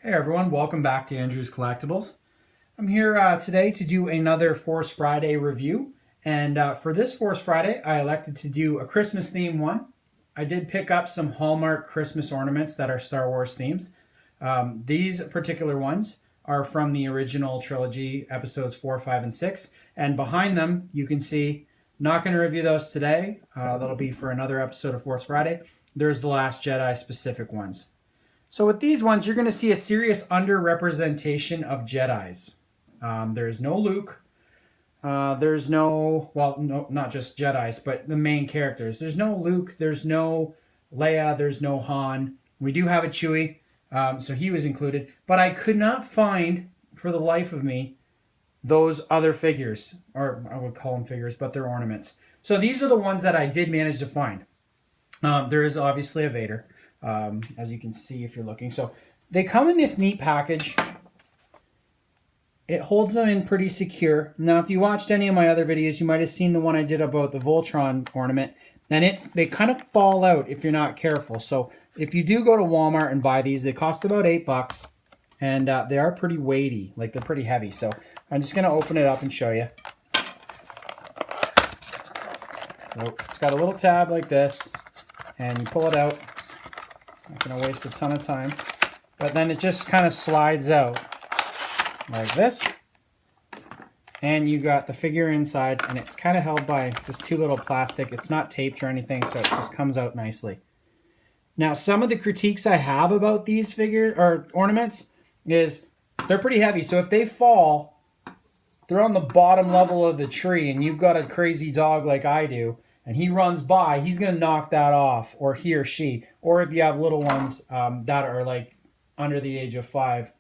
Hey everyone, welcome back to Andrew's Collectibles. I'm here today to do another Force Friday review, and for this Force Friday I elected to do a Christmas theme one. I did pick up some Hallmark Christmas ornaments that are Star Wars themes. These particular ones are from the original trilogy, episodes 4, 5, and 6, and behind them you can see, not going to review those today, that'll be for another episode of Force Friday. There's the Last Jedi specific ones. So with these ones, you're going to see a serious underrepresentation of Jedis. There's no Luke. There's no, well, no, not just Jedis, but the main characters. There's no Luke. There's no Leia. There's no Han. We do have a Chewie, so he was included. But I could not find, for the life of me, those other figures. Or I would call them figures, but they're ornaments. So these are the ones that I did manage to find. There is obviously a Vader. As you can see if you're looking. So they come in this neat package. It holds them in pretty secure. Now, if you watched any of my other videos, you might have seen the one I did about the Voltron ornament. And they kind of fall out if you're not careful. So if you do go to Walmart and buy these, they cost about $8. And they are pretty weighty. Like, they're pretty heavy. So I'm just going to open it up and show you. So it's got a little tab like this. And you pull it out. Not going to waste a ton of time. But then it just kind of slides out like this. And you got the figure inside, and it's kind of held by this two little plastic. It's not taped or anything, so it just comes out nicely. Now, some of the critiques I have about these figures or ornaments is they're pretty heavy. So if they fall, they're on the bottom level of the tree, and you've got a crazy dog like I do, and he runs by, he's going to knock that off, or he or she. Or if you have little ones that are like under the age of 5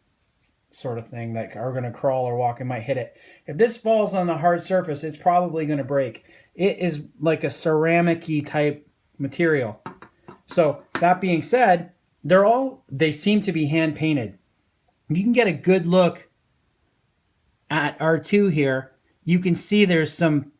sort of thing that are going to crawl or walk and might hit it. If this falls on a hard surface, it's probably going to break. It is like a ceramic-y type material. So that being said, they seem to be hand-painted. You can get a good look at R2 here. You can see there's some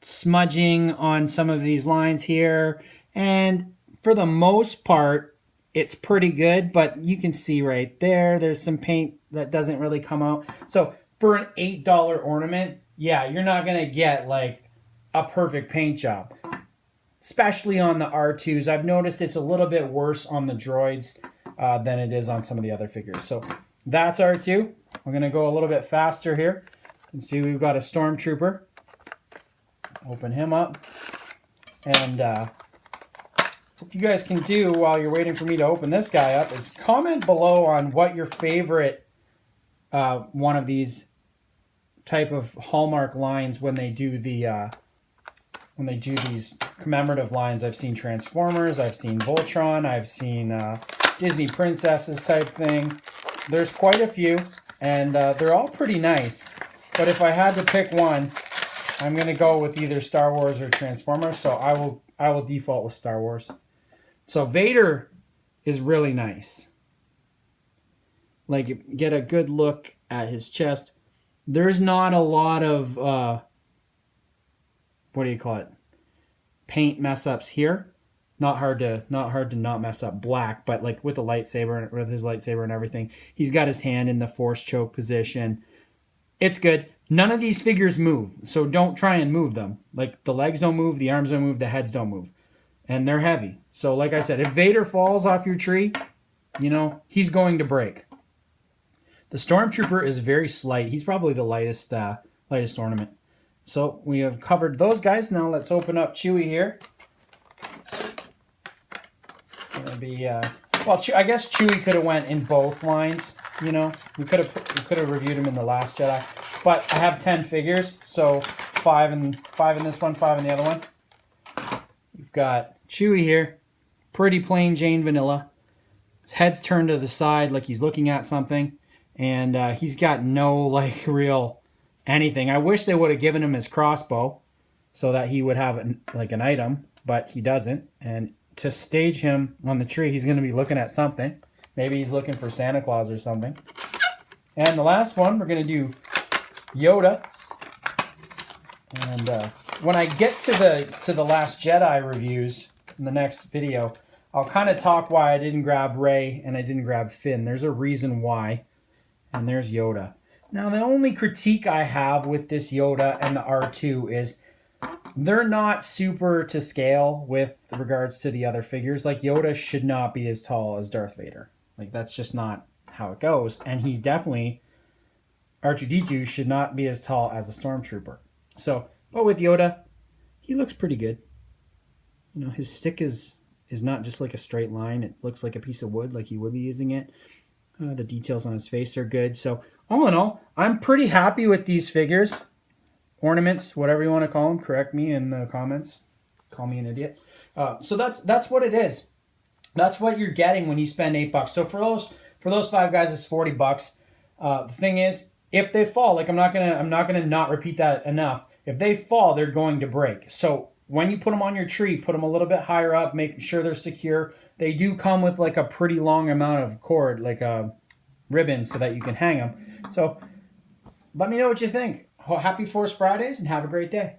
smudging on some of these lines here, and for the most part it's pretty good, but you can see right there's some paint that doesn't really come out. So for an $8 ornament, yeah, you're not gonna get like a perfect paint job, especially on the R2s. I've noticed it's a little bit worse on the droids than it is on some of the other figures. So that's R2. We're gonna go a little bit faster here. You can see we've got a stormtrooper. Open him up, and what you guys can do while you're waiting for me to open this guy up is comment below on what your favorite one of these type of Hallmark lines when they do these commemorative lines. I've seen Transformers, I've seen Voltron, I've seen Disney Princesses type thing. There's quite a few, and they're all pretty nice. But if I had to pick one, I'm going to go with either Star Wars or Transformers, so I will default with Star Wars. So Vader is really nice. Like, get a good look at his chest. There's not a lot of, what do you call it? Paint mess ups here. Not hard to not mess up black, but like with the lightsaber, with his lightsaber and everything, he's got his hand in the force choke position. It's good. None of these figures move, so don't try and move them. Like, the legs don't move, the arms don't move, the heads don't move. And they're heavy. So, like I said, if Vader falls off your tree, you know, he's going to break. The Stormtrooper is very slight. He's probably the lightest ornament. So, we have covered those guys. Now, let's open up Chewie here. Gonna be, well, I guess Chewie could have went in both lines. You know, we could have reviewed him in The Last Jedi. But I have 10 figures, so 5 in this one, 5 in the other one. We've got Chewie here, pretty plain Jane vanilla. His head's turned to the side like he's looking at something, and he's got no like real anything. I wish they would have given him his crossbow so that he would have an item, but he doesn't. And to stage him on the tree, he's going to be looking at something. Maybe he's looking for Santa Claus or something. And the last one, we're going to do Yoda. And when I get to the Last Jedi reviews in the next video, I'll kind of talk why I didn't grab Rey and I didn't grab Finn. There's a reason why. And there's Yoda. Now, the only critique I have with this Yoda and the R2 is they're not super to scale with regards to the other figures. Like, Yoda should not be as tall as Darth Vader. Like, that's just not how it goes. And he definitely, R2-D2 should not be as tall as a Stormtrooper. So, but with Yoda, he looks pretty good. You know, his stick is not just like a straight line. It looks like a piece of wood, like he would be using it. The details on his face are good. So all in all, I'm pretty happy with these figures. Ornaments, whatever you want to call them. Correct me in the comments. Call me an idiot. So that's what it is. That's what you're getting when you spend $8. So for those 5 guys, it's $40. The thing is, if they fall, like I'm not gonna not repeat that enough. If they fall, they're going to break. So when you put them on your tree, put them a little bit higher up, make sure they're secure. They do come with like a pretty long amount of cord, like a ribbon, so that you can hang them. So let me know what you think. Happy Force Fridays and have a great day.